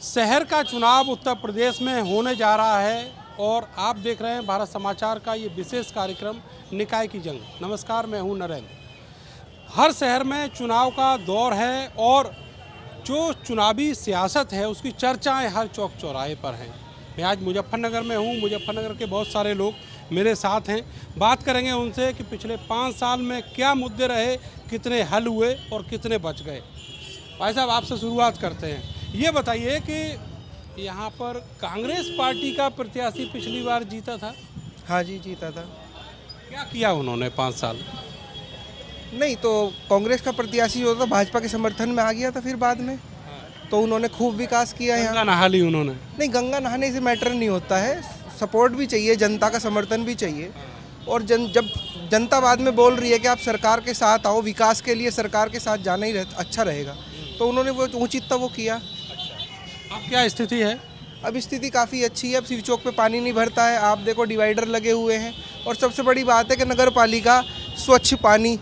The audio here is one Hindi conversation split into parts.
शहर का चुनाव उत्तर प्रदेश में होने जा रहा है और आप देख रहे हैं भारत समाचार का ये विशेष कार्यक्रम निकाय की जंग। नमस्कार, मैं हूं नरेंद्र। हर शहर में चुनाव का दौर है और जो चुनावी सियासत है उसकी चर्चाएं हर चौक चौराहे पर हैं। मैं आज मुजफ्फरनगर में हूं। मुजफ्फरनगर के बहुत सारे लोग मेरे साथ हैं। बात करेंगे उनसे कि पिछले 5 साल में क्या मुद्दे रहे, कितने हल हुए और कितने बच गए। भाई साहब, आपसे शुरुआत करते हैं। ये बताइए कि यहाँ पर कांग्रेस पार्टी का प्रत्याशी पिछली बार जीता था। हाँ जी, जीता था। क्या किया उन्होंने 5 साल? नहीं तो कांग्रेस का प्रत्याशी जो था भाजपा के समर्थन में आ गया था, फिर बाद में तो उन्होंने खूब विकास किया गंगा यहाँ। नहा ली उन्होंने। नहीं, गंगा नहाने से मैटर नहीं होता है, सपोर्ट भी चाहिए, जनता का समर्थन भी चाहिए। और जब जनता बाद में बोल रही है कि आप सरकार के साथ आओ, विकास के लिए सरकार के साथ जाना ही अच्छा रहेगा, तो उन्होंने वो उचित था वो किया। अब क्या स्थिति है? अब स्थिति काफ़ी अच्छी है। अब शिव चौक पे पानी नहीं भरता है, आप देखो डिवाइडर लगे हुए हैं। और सबसे बड़ी बात है कि नगर पालिका स्वच्छ पानी,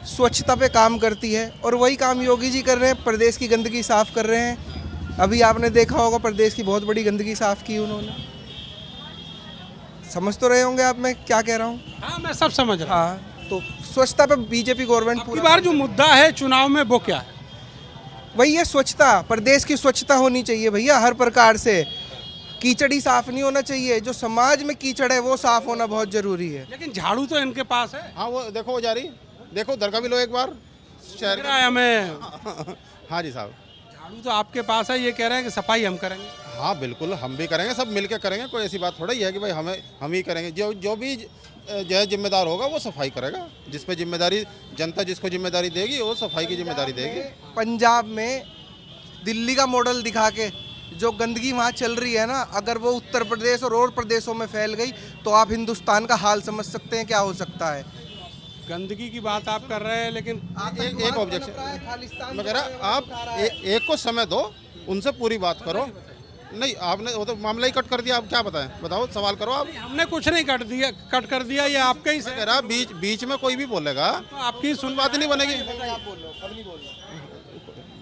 स्वच्छता पे काम करती है और वही काम योगी जी कर रहे हैं। प्रदेश की गंदगी साफ़ कर रहे हैं। अभी आपने देखा होगा प्रदेश की बहुत बड़ी गंदगी साफ़ की उन्होंने। समझ तो रहे होंगे आप मैं क्या कह रहा हूँ? हाँ, मैं सब समझ रहा हूँ। हाँ, तो स्वच्छता पे बीजेपी गवर्नमेंट अब की बार जो मुद्दा है चुनाव में वो क्या है? वही है, स्वच्छता। प्रदेश की स्वच्छता होनी चाहिए भैया, हर प्रकार से। कीचड़ ही साफ नहीं होना चाहिए, जो समाज में कीचड़ है वो साफ होना बहुत जरूरी है। लेकिन झाड़ू तो इनके पास है। हाँ, वो देखो वो जा रही, देखो दरगाह भी लो एक बार शहर लग रहा है हमें। हाँ जी साहब। झाड़ू तो आपके पास है, ये कह रहे हैं कि सफाई हम करेंगे। हाँ बिल्कुल, हम भी करेंगे, सब मिलके करेंगे। कोई ऐसी बात थोड़ा ही है कि भाई हम ही करेंगे। जो भी जो है जिम्मेदार होगा वो सफाई करेगा। जिस पे जिम्मेदारी जनता जिसको जिम्मेदारी देगी वो सफाई की जिम्मेदारी देगी। पंजाब में दिल्ली का मॉडल दिखा के जो गंदगी वहाँ चल रही है ना, अगर वो उत्तर प्रदेश और प्रदेशों में फैल गई तो आप हिंदुस्तान का हाल समझ सकते हैं क्या हो सकता है। गंदगी की बात आप कर रहे हैं, लेकिन एक ऑब्जेक्शन मैं कह रहा, आप एक को समय दो, उनसे पूरी बात करो। नहीं, आपने वो तो मामला ही कट कर दिया। आप क्या बताएं, बताओ, सवाल करो आप। हमने कुछ नहीं कट कर दिया, ये आपके ही मैं कह रहा बीच में कोई भी बोलेगा तो आपकी सुन बात नहीं बनेगी।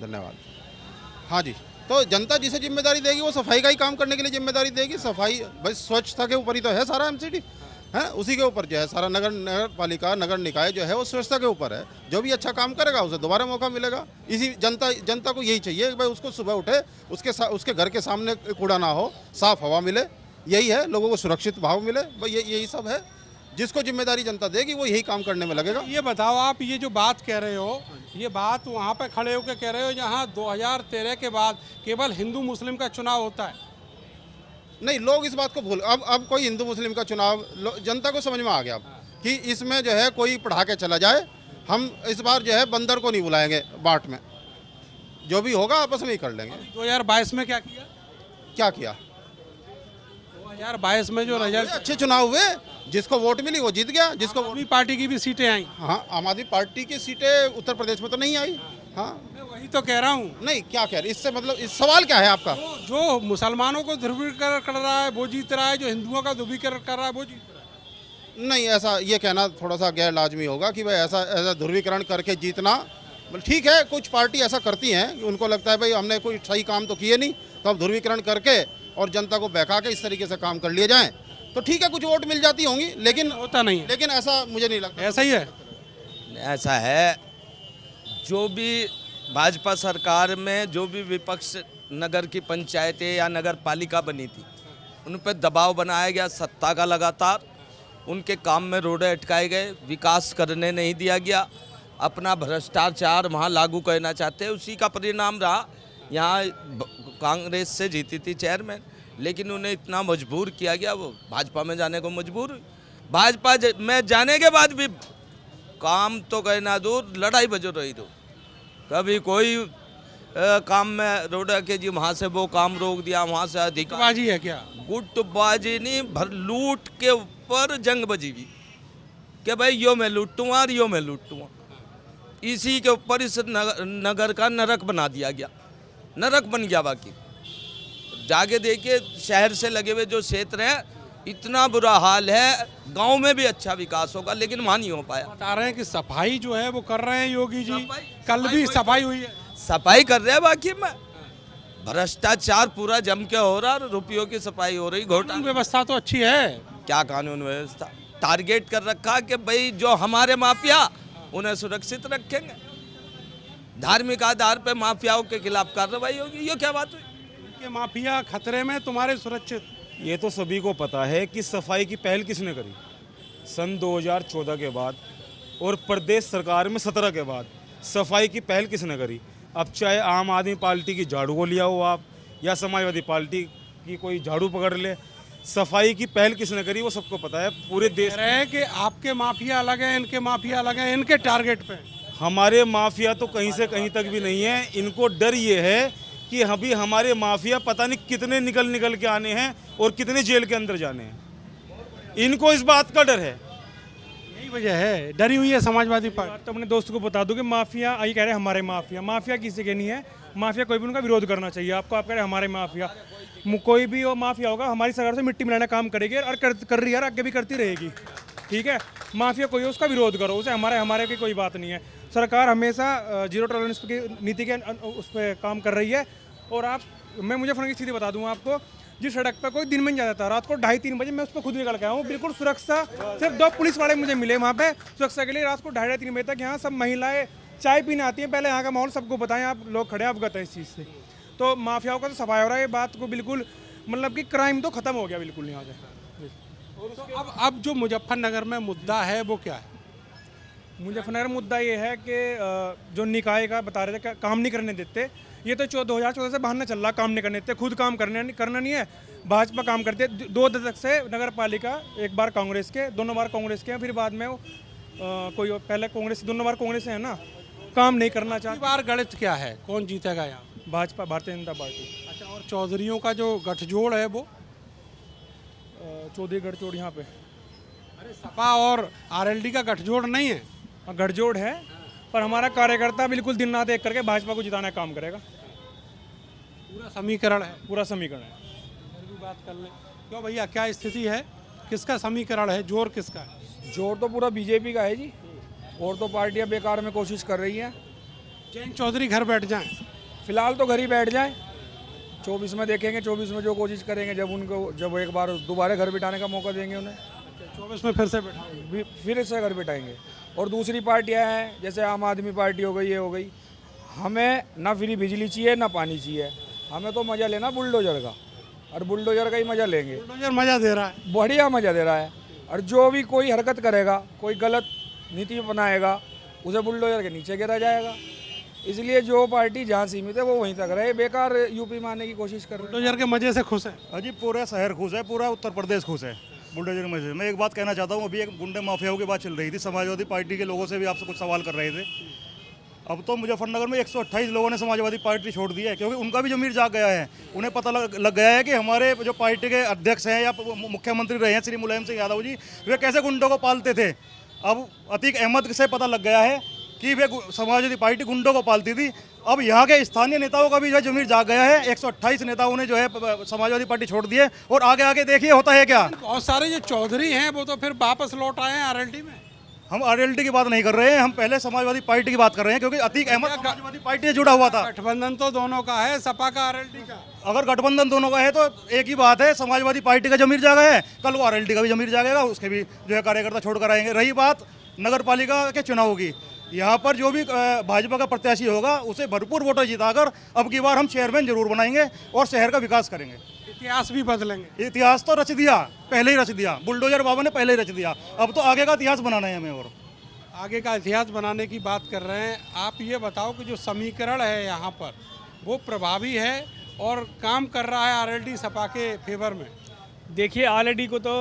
धन्यवाद। हाँ जी, तो जनता जिसे जिम्मेदारी देगी वो सफाई का ही काम करने के लिए जिम्मेदारी देगी। सफाई भाई स्वच्छता के ऊपर ही तो है सारा एमसीडी है, उसी के ऊपर जो है सारा नगर पालिका नगर निकाय जो है वो स्वच्छता के ऊपर है। जो भी अच्छा काम करेगा उसे दोबारा मौका मिलेगा। इसी जनता को यही चाहिए कि भाई उसको सुबह उठे, उसके घर के सामने कूड़ा ना हो, साफ हवा मिले, यही है। लोगों को सुरक्षित भाव मिले, भाई यही सब है। जिसको जिम्मेदारी जनता देगी वो यही काम करने में लगेगा। ये बताओ, आप ये जो बात कह रहे हो, ये बात वहाँ पे खड़े होकर कह रहे हो जहाँ 2013 के बाद केवल हिंदू मुस्लिम का चुनाव होता है। नहीं, लोग इस बात को भूल, अब कोई हिंदू मुस्लिम का चुनाव जनता को समझ में आ गया कि इसमें जो है कोई पढ़ा के चला जाए। हम इस बार जो है बंदर को नहीं बुलाएंगे बाट में, जो भी होगा आपस में ही कर लेंगे। 2022 में क्या किया? क्या किया? 2022 में जो रिजल्ट, अच्छे चुनाव हुए, जिसको वोट मिली वो जीत गया। जिसको आम आदमी पार्टी की भी सीटें आई। हाँ, आम आदमी पार्टी की सीटें उत्तर प्रदेश में तो नहीं आई। हाँ, मैं वही तो कह रहा हूँ। नहीं, क्या कह रहे, इससे मतलब इस सवाल क्या है आपका? जो मुसलमानों को ध्रुवीकरण कर रहा है वो जीत रहा है, जो हिंदुओं का ध्रुवीकरण कर रहा है वो जीत रहा है। नहीं, ऐसा ये कहना थोड़ा सा गैर लाजमी होगा कि भाई ऐसा ध्रुवीकरण करके जीतना। ठीक है, कुछ पार्टी ऐसा करती हैं कि उनको लगता है भाई हमने कोई सही काम तो किए नहीं, तो अब ध्रुवीकरण करके और जनता को बहका के इस तरीके से काम कर लिए जाएं तो ठीक है, कुछ वोट मिल जाती होंगी, लेकिन होता नहीं है। लेकिन ऐसा मुझे नहीं लगता। ऐसा ही है। ऐसा है, जो भी भाजपा सरकार में जो भी विपक्ष नगर की पंचायतें या नगर पालिका बनी थी उन पर दबाव बनाया गया सत्ता का लगातार। उनके काम में रोड़े अटकाए गए, विकास करने नहीं दिया गया। अपना भ्रष्टाचार वहाँ लागू करना चाहते हैं, उसी का परिणाम रहा। यहाँ कांग्रेस से जीती थी चेयरमैन, लेकिन उन्हें इतना मजबूर किया गया, वो भाजपा में जाने को मजबूर हुई। भाजपा में जाने के बाद भी काम तो कहना दूर, लड़ाई बजो रही दो। कभी कोई काम में रोड़ा के जी वहाँ से वो काम रोक दिया, वहाँ से अधिकार बाजी है क्या? गुटबाजी नहीं, भर लूट के ऊपर जंग बजी हुई कि भाई यो मैं लूटूंगा और यो मैं लूटूंगा। इसी के ऊपर इस नगर का नरक बना दिया गया, नरक बन गया। बाकी जाके देखिए, शहर से लगे हुए जो क्षेत्र हैं इतना बुरा हाल है। गांव में भी अच्छा विकास होगा लेकिन वहाँ नहीं हो पाया। बता रहे हैं कि सफाई जो है वो कर रहे हैं योगी जी। सफाई कल भी सफाई हुई है। सफाई कर रहे हैं, बाकी में भ्रष्टाचार पूरा जम के हो रहा और रुपयों की सफाई हो रही, घोटाला। कानून व्यवस्था तो अच्छी है। क्या कानून व्यवस्था? टारगेट कर रखा कि भाई जो हमारे माफिया उन्हें सुरक्षित रखेंगे, धार्मिक आधार पे माफियाओं के खिलाफ कार्रवाई होगी। ये क्या बात हुई? उनके माफिया खतरे में, तुम्हारे सुरक्षित। ये तो सभी को पता है कि सफाई की पहल किसने करी। सन 2014 के बाद और प्रदेश सरकार में 17 के बाद सफाई की पहल किसने करी। अब चाहे आम आदमी पार्टी की झाड़ू को लिया हो आप, या समाजवादी पार्टी की कोई झाड़ू पकड़ ले, सफाई की पहल किसने करी वो सबको पता है। पूरे देश कह रहे हैं कि आपके माफिया अलग हैं, इनके माफिया अलग हैं, इनके टारगेट पे। हमारे माफिया तो कहीं से कहीं तक भी नहीं है। इनको डर ये है कि अभी हमारे माफिया पता नहीं कितने निकल के आने हैं और कितने जेल के अंदर जाने हैं। इनको इस बात का डर है। यही वजह है, डरी हुई है समाजवादी पार्टी। तो अपने दोस्त को बता दूं कि माफिया यही कह रहे हैं हमारे माफिया। माफिया किसी के नहीं है। माफिया कोई भी उनका विरोध करना चाहिए आपको। आप कह रहे हैं हमारे माफिया, कोई भी वो माफिया होगा हमारी सरकार से मिट्टी मिलाना काम करेगी और कर रही है और आगे भी करती रहेगी। ठीक है, माफिया कोई है उसका विरोध करो, उसे हमारे की कोई बात नहीं है। सरकार हमेशा जीरो टॉलरेंस की नीति के उस पर काम कर रही है। और मैं मुजफ्फरनगर की स्थिति बता दूँ आपको, जिस सड़क पर कोई दिन में नहीं जाता था, रात को 2:30-3 बजे मैं उस पर खुद निकल के आया हूँ। बिल्कुल सुरक्षा, सिर्फ 2 पुलिस वाले मुझे मिले वहाँ पे सुरक्षा के लिए। रात को 2:30-3 बजे तक यहाँ सब महिलाएं चाय पीने आती हैं। पहले यहाँ का माहौल सबको बताएं, आप लोग खड़े अवगत हैं इस चीज़ से। तो माफियाओं का तो सफाई हो रहा है। ये बात को बिल्कुल मतलब कि क्राइम तो खत्म हो गया बिल्कुल यहाँ से। तो अब जो मुजफ्फरनगर में मुद्दा है वो क्या है? मुजफ्फरनगर में मुद्दा ये है कि जो निकाय का बता रहे थे कि काम नहीं करने देते। ये तो 2014 से बहाना चल रहा, काम नहीं करने देते। खुद काम करना नहीं है, भाजपा काम करती है। 2 दशक से नगर पालिका, एक बार कांग्रेस के, दोनों बार कांग्रेस के हैं, फिर बाद में कोई पहले कांग्रेस, दोनों बार कांग्रेस है ना, काम नहीं करना इस चाहती। बार गणित क्या है, कौन जीतेगा यहाँ? भाजपा, भारतीय जनता पार्टी। अच्छा, और चौधरियों का जो गठजोड़ है वो? चौधरी गठजोड़ यहाँ पे अरे सपा और आरएलडी का गठजोड़ नहीं है? गठजोड़ है, पर हमारा कार्यकर्ता बिल्कुल दिन रात एक करके भाजपा को जिताने का काम करेगा। पूरा समीकरण है। पूरा समीकरण है। इधर भी बात कर लें। क्यों भैया, क्या स्थिति है, किसका समीकरण है, जोर किसका है? जोर तो पूरा बीजेपी का है जी। और तो पार्टियां बेकार में कोशिश कर रही हैं। जयंत चौधरी घर बैठ जाएं? फिलहाल तो घर ही बैठ जाएं। 24 में देखेंगे, 24 में जो कोशिश करेंगे, जब एक बार दोबारा घर बिठाने का मौका देंगे उन्हें, 24 में फिर से बैठा। फिर से घर बिठाएंगे। और दूसरी पार्टियां हैं जैसे आम आदमी पार्टी हो गई, ये हो गई, हमें ना फ्री बिजली चाहिए ना पानी चाहिए, हमें तो मज़ा लेना बुलडोजर का, और बुलडोजर का ही मज़ा लेंगे। बुलडोजर मजा दे रहा है। बढ़िया मज़ा दे रहा है। और जो भी कोई हरकत करेगा, कोई गलत नीति बनाएगा, उसे बुलडोजर के नीचे गिरा जाएगा। इसलिए जो पार्टी जहाँ सीमित है वो वहीं तक रहे। बेकार यूपी में आने की कोशिश कर रहे हैं। बुलडोजर के मजे से खुश है? अजी पूरा शहर खुश है, पूरा उत्तर प्रदेश खुश है बुलडोजर में से। मैं एक बात कहना चाहता हूँ, अभी एक गुंडे माफियाओं की बात चल रही थी, समाजवादी पार्टी के लोगों से भी आपसे कुछ सवाल कर रहे थे। अब तो मुजफ्फरनगर में 128 लोगों ने समाजवादी पार्टी छोड़ दी है, क्योंकि उनका भी ज़मीर जाग गया है। उन्हें पता लग गया है कि हमारे जो पार्टी के अध्यक्ष हैं या मुख्यमंत्री रहे हैं श्री मुलायम सिंह यादव जी, वे कैसे गुंडों को पालते थे। अब अतीक अहमद से पता लग गया है कि वे समाजवादी पार्टी गुंडों को पालती थी। अब यहाँ के स्थानीय नेताओं का भी जो है ज़मीर जाग गया है। 128 नेताओं ने जो है समाजवादी पार्टी छोड़ दी है, और आगे आगे देखिए होता है क्या। बहुत सारे जो चौधरी हैं वो तो फिर वापस लौट आए हैं आरएलडी में। हम आरएलडी की बात नहीं कर रहे हैं, हम पहले समाजवादी पार्टी की बात कर रहे हैं, क्योंकि अतीक अहमद समाजवादी पार्टी से जुड़ा हुआ था। गठबंधन तो दोनों का है, सपा का, आरएलडी का। अगर गठबंधन दोनों का है तो एक ही बात है, समाजवादी पार्टी का जमीर जागा है, कल वो आरएलडी का भी जमीर जागेगा, उसके भी जो है कार्यकर्ता छोड़ कर आएंगे। रही बात नगर पालिका के चुनाव की, यहाँ पर जो भी भाजपा का प्रत्याशी होगा उसे भरपूर वोटर जिताकर अब की बार हम चेयरमैन जरूर बनाएंगे और शहर का विकास करेंगे। इतिहास भी बदलेंगे। इतिहास तो रच दिया, पहले ही रच दिया, बुलडोजर बाबा ने पहले ही रच दिया। अब तो आगे का इतिहास बनाना है हमें, और आगे का इतिहास बनाने की बात कर रहे हैं। आप ये बताओ कि जो समीकरण है यहाँ पर वो प्रभावी है और काम कर रहा है आरएलडी सपा के फेवर में? देखिए, आरएलडी को तो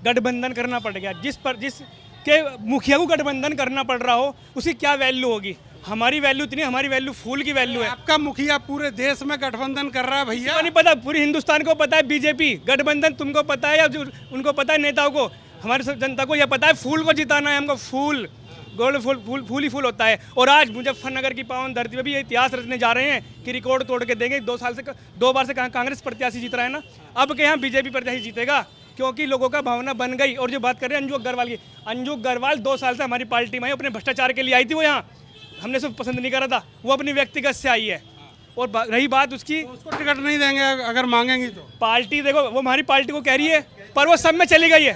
गठबंधन करना पड़ गया। जिसके मुखिया को गठबंधन करना पड़ रहा हो उसकी क्या वैल्यू होगी। हमारी वैल्यू इतनी, हमारी वैल्यू फूल की वैल्यू है। आपका मुखिया पूरे देश में गठबंधन कर रहा है भैया। नहीं पता, पूरी हिंदुस्तान को पता है बीजेपी गठबंधन। तुमको पता है या उनको पता है नेताओं को? हमारी जनता को यह पता है फूल को जिताना है हमको। फूल, गोल्ड फूल ही फूल होता है। और आज मुजफ्फरनगर की पावन धरती पे भी ये इतिहास रचने जा रहे हैं कि रिकॉर्ड तोड़ के देंगे। 2 बार से कांग्रेस प्रत्याशी जीत रहा है ना, अब के यहाँ बीजेपी प्रत्याशी जीतेगा, क्योंकि लोगों का भावना बन गई। और जो बात कर रहे हैं अंजू अग्रवाल की, अंजू अग्रवाल 2 साल से हमारी पार्टी में अपने भ्रष्टाचार के लिए आई थी। वो यहाँ हमने सिर्फ पसंद नहीं करा था, वो अपनी व्यक्तिगत से आई है। और रही बात उसकी, उसको टिकट नहीं देंगे अगर मांगेंगी तो। पार्टी देखो वो हमारी पार्टी को कह रही है, पर वो सब में चली गई है,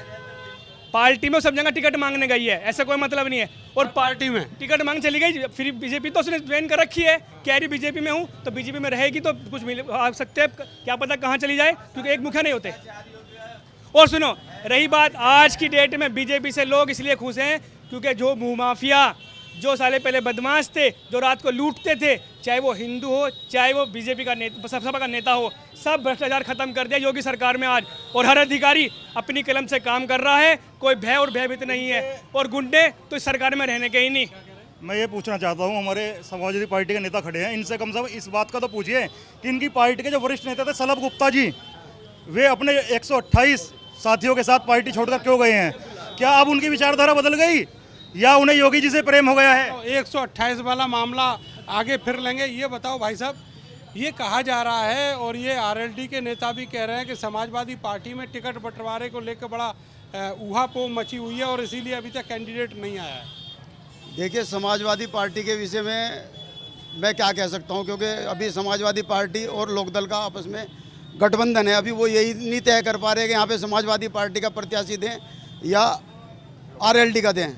पार्टी में सब जगह टिकट मांगने गई है, ऐसा कोई मतलब नहीं है। और पार्टी में टिकट मांग चली गई, फिर बीजेपी तो उसने ज्वाइन कर रखी है, कह रही बीजेपी में हूँ, तो बीजेपी में रहेगी तो कुछ मिल आ सकते हैं, क्या पता कहाँ चली जाए, क्योंकि एक मुखिया नहीं होते। और सुनो, रही बात आज की डेट में बीजेपी से लोग इसलिए खुश हैं क्योंकि जो भूमाफिया, जो साले पहले बदमाश थे, जो रात को लूटते थे, चाहे वो हिंदू हो, चाहे वो बीजेपी का नेता, सपा का नेता हो, सब भ्रष्टाचार खत्म कर दिया योगी सरकार में आज। और हर अधिकारी अपनी कलम से काम कर रहा है, कोई भय और भयभीत नहीं है, और गुंडे तो इस सरकार में रहने के ही नहीं। मैं ये पूछना चाहता हूँ, हमारे समाजवादी पार्टी के नेता खड़े हैं, इनसे कम से कम इस बात का तो पूछिए कि इनकी पार्टी के जो वरिष्ठ नेता थे सलभ गुप्ता जी, वे अपने 128 साथियों के साथ पार्टी छोड़कर क्यों गए हैं? क्या अब उनकी विचारधारा बदल गई या उन्हें योगी जी से प्रेम हो गया है? 128 वाला मामला आगे फिर लेंगे। ये बताओ भाई साहब, ये कहा जा रहा है और ये आरएलडी के नेता भी कह रहे हैं कि समाजवादी पार्टी में टिकट बंटवारे को लेकर बड़ा ऊहापोह मची हुई है और इसीलिए अभी तक कैंडिडेट नहीं आया है। देखिए, समाजवादी पार्टी के विषय में मैं क्या कह सकता हूं, क्योंकि अभी समाजवादी पार्टी और लोकदल का आपस में गठबंधन है। अभी वो यही नहीं तय कर पा रहे कि यहाँ पे समाजवादी पार्टी का प्रत्याशी दें या आरएलडी का दें।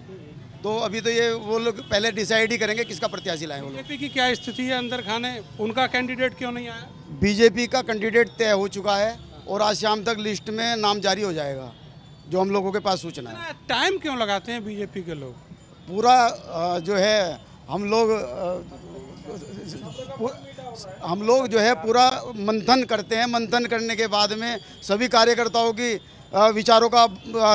तो अभी तो ये वो लोग पहले डिसाइड ही करेंगे किसका प्रत्याशी लाएं। वो लोग बीजेपी की क्या स्थिति है अंदर खाने, उनका कैंडिडेट क्यों नहीं आया? बीजेपी का कैंडिडेट तय हो चुका है और आज शाम तक लिस्ट में नाम जारी हो जाएगा, जो हम लोगों के पास सूचना है। टाइम क्यों लगाते हैं बीजेपी के लोग? पूरा जो है हम लोग जो है पूरा मंथन करते हैं। मंथन करने के बाद में सभी कार्यकर्ताओं की विचारों का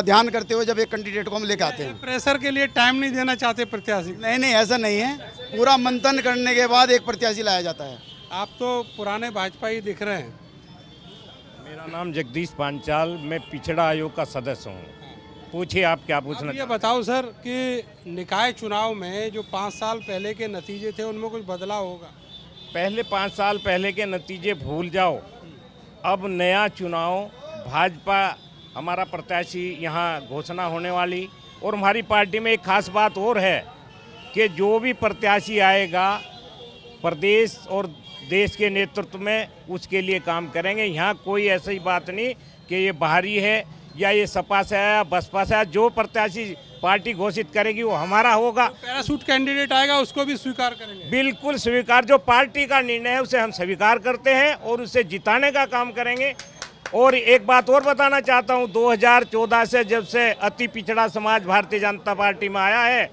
ध्यान करते हुए जब एक कैंडिडेट को हम लेके आते हैं। प्रेशर के लिए टाइम नहीं देना चाहते प्रत्याशी? नहीं, ऐसा नहीं है। पूरा मंथन करने के बाद एक प्रत्याशी लाया जाता है। आप तो पुराने भाजपा ही दिख रहे हैं। मेरा नाम जगदीश पांचाल, मैं पिछड़ा आयोग का सदस्य हूँ। पूछिए आप क्या पूछना। ये बताओ सर कि निकाय चुनाव में जो 5 साल पहले के नतीजे थे उनमें कुछ बदलाव होगा? पहले 5 साल पहले के नतीजे भूल जाओ, अब नया चुनाव, भाजपा हमारा प्रत्याशी यहाँ घोषणा होने वाली। और हमारी पार्टी में एक खास बात और है कि जो भी प्रत्याशी आएगा प्रदेश और देश के नेतृत्व में, उसके लिए काम करेंगे। यहाँ कोई ऐसी बात नहीं कि ये बाहरी है या ये सपा से आया, बसपा से आया। जो प्रत्याशी पार्टी घोषित करेगी वो हमारा होगा। पैराशूट कैंडिडेट आएगा उसको भी स्वीकार करेंगे? बिल्कुल स्वीकार, जो पार्टी का निर्णय है उसे हम स्वीकार करते हैं और उसे जिताने का काम करेंगे। और एक बात और बताना चाहता हूं, 2014 से जब से अति पिछड़ा समाज भारतीय जनता पार्टी में आया है,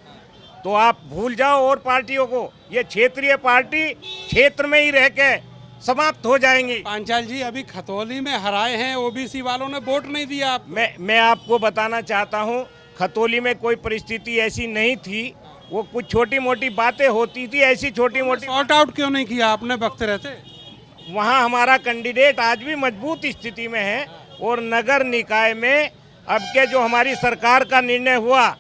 तो आप भूल जाओ और पार्टियों को, ये क्षेत्रीय पार्टी क्षेत्र में ही रह के समाप्त हो जाएंगी। पांचाल जी, अभी खतौली में हराए हैं, ओबीसी वालों ने वोट नहीं दिया आप। मैं आपको बताना चाहता हूं, खतौली में कोई परिस्थिति ऐसी नहीं थी, वो कुछ छोटी मोटी बातें होती थी, ऐसी छोटी मोटी। सॉर्ट आउट क्यों नहीं किया आपने वक्त रहते? वहाँ हमारा कैंडिडेट आज भी मजबूत स्थिति में है। और नगर निकाय में अब के जो हमारी सरकार का निर्णय हुआ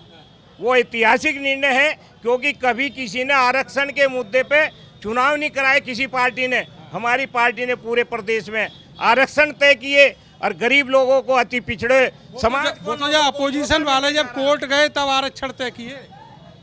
वो ऐतिहासिक निर्णय है, क्योंकि कभी किसी ने आरक्षण के मुद्दे पे चुनाव नहीं कराए किसी पार्टी ने। हमारी पार्टी ने पूरे प्रदेश में आरक्षण तय किए और गरीब लोगों को, अति पिछड़े समाज। वो तो जब अपोजिशन वाले जब कोर्ट गए तब आरक्षण तय किए।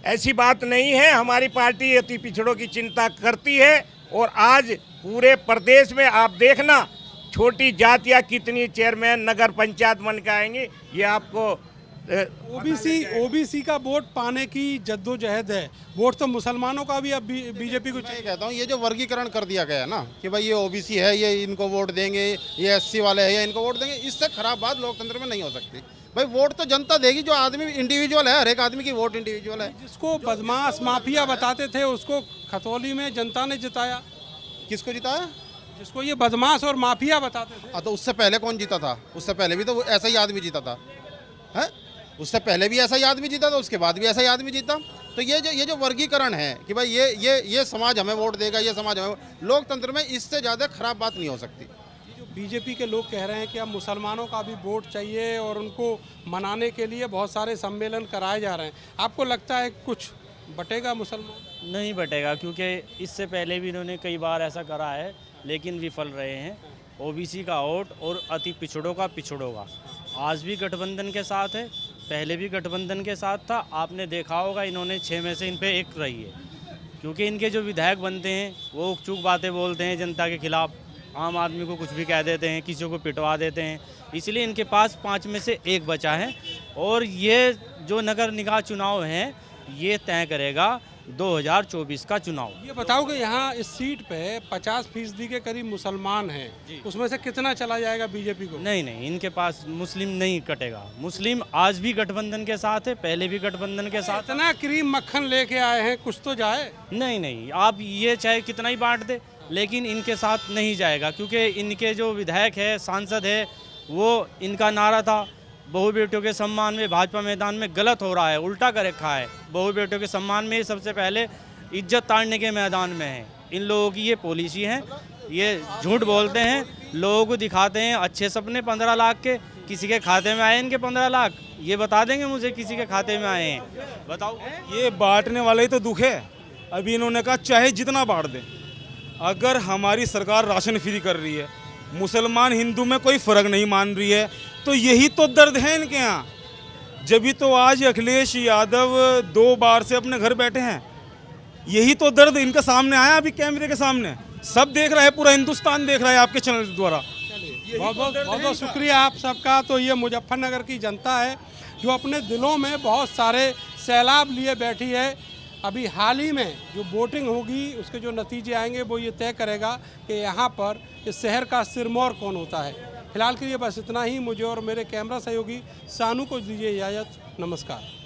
ऐसी बात नहीं है, हमारी पार्टी अति पिछड़ों की चिंता करती है। और आज पूरे प्रदेश में आप देखना, छोटी जातियां कितनी चेयरमैन, नगर पंचायत बन के आएंगी, ये आपको। ओबीसी का वोट पाने की जद्दोजहद है। वोट तो मुसलमानों का भी अब बीजेपी को मैं कहता हूँ ये जो वर्गीकरण कर दिया गया है ना कि भाई ये ओबीसी है, ये इनको वोट देंगे, ये एससी वाले हैं, ये इनको वोट देंगे, इससे खराब बात लोकतंत्र में नहीं हो सकती। भाई वोट तो जनता देगी, जो आदमी इंडिविजुअल है, हर एक आदमी की वोट इंडिविजुअल है। जिसको बदमाश माफिया बताते थे उसको खतौली में जनता ने जिताया। किसको जिताया? जिसको ये बदमाश और माफिया बताते थे। तो उससे पहले कौन जीता था? उससे पहले भी तो ऐसा ही आदमी जीता था, है? उससे पहले भी ऐसा ही आदमी जीता था, उसके बाद भी ऐसा ही आदमी जीता। तो ये जो वर्गीकरण है कि भाई ये समाज हमें वोट देगा, ये समाज हमें, लोकतंत्र में इससे ज़्यादा खराब बात नहीं हो सकती। जो बीजेपी के लोग कह रहे हैं कि अब मुसलमानों का भी वोट चाहिए और उनको मनाने के लिए बहुत सारे सम्मेलन कराए जा रहे हैं, आपको लगता है कुछ बटेगा मुसलमान? नहीं बटेगा, क्योंकि इससे पहले भी इन्होंने कई बार ऐसा करा है लेकिन विफल रहे हैं। ओबीसी का वोट और अति पिछड़ों का पिछड़ों का आज भी गठबंधन के साथ है, पहले भी गठबंधन के साथ था। आपने देखा होगा इन्होंने 6 में से इन पे 1 रही है। क्योंकि इनके जो विधायक बनते हैं वो चूक बातें बोलते हैं जनता के खिलाफ, आम आदमी को कुछ भी कह देते हैं, किसी को पिटवा देते हैं। इसलिए इनके पास 5 में से 1 बचा है और ये जो नगर निकाय चुनाव हैं ये तय करेगा 2024 का चुनाव। ये बताओ कि यहाँ इस सीट पे 50% के करीब मुसलमान हैं, उसमें से कितना चला जाएगा बीजेपी को? नहीं नहीं, इनके पास मुस्लिम नहीं कटेगा। मुस्लिम आज भी गठबंधन के साथ है, पहले भी गठबंधन के साथ। इतना क्रीम मक्खन लेके आए हैं, कुछ तो जाए। नहीं नहीं, आप ये चाहे कितना ही बांट दे लेकिन इनके साथ नहीं जाएगा, क्योंकि इनके जो विधायक है, सांसद है, वो इनका नारा था बहु बेटियों के सम्मान में भाजपा मैदान में गलत हो रहा है, उल्टा कर रखा है। बहु बेटियों के सम्मान में सबसे पहले इज्जत ताड़ने के मैदान में है। इन लोगों की ये पॉलिसी है, ये झूठ बोलते हैं, लोगों को दिखाते हैं अच्छे सपने 15 लाख के। किसी के खाते में आए इनके 15 लाख, ये बता देंगे मुझे किसी के खाते में आए हैं, बताओ। ये बांटने वाला ही तो दुख है। अभी इन्होंने कहा चाहे जितना बांट दें, अगर हमारी सरकार राशन फ्री कर रही है, मुसलमान हिंदू में कोई फ़र्क नहीं मान रही है, तो यही तो दर्द है इनके यहाँ। जब तो आज अखिलेश यादव 2 बार से अपने घर बैठे हैं, यही तो दर्द इनके सामने आया अभी कैमरे के सामने। सब देख रहा है, पूरा हिंदुस्तान देख रहा है आपके चैनल द्वारा। बहुत बहुत शुक्रिया आप सबका। तो ये मुजफ्फरनगर की जनता है जो अपने दिलों में बहुत सारे सैलाब लिए बैठी है। अभी हाल ही में जो वोटिंग होगी उसके जो नतीजे आएंगे वो ये तय करेगा कि यहाँ पर इस शहर का सिरमौर कौन होता है। फिलहाल के लिए बस इतना ही। मुझे और मेरे कैमरा सहयोगी सानू को दीजिए इजाज़त। नमस्कार।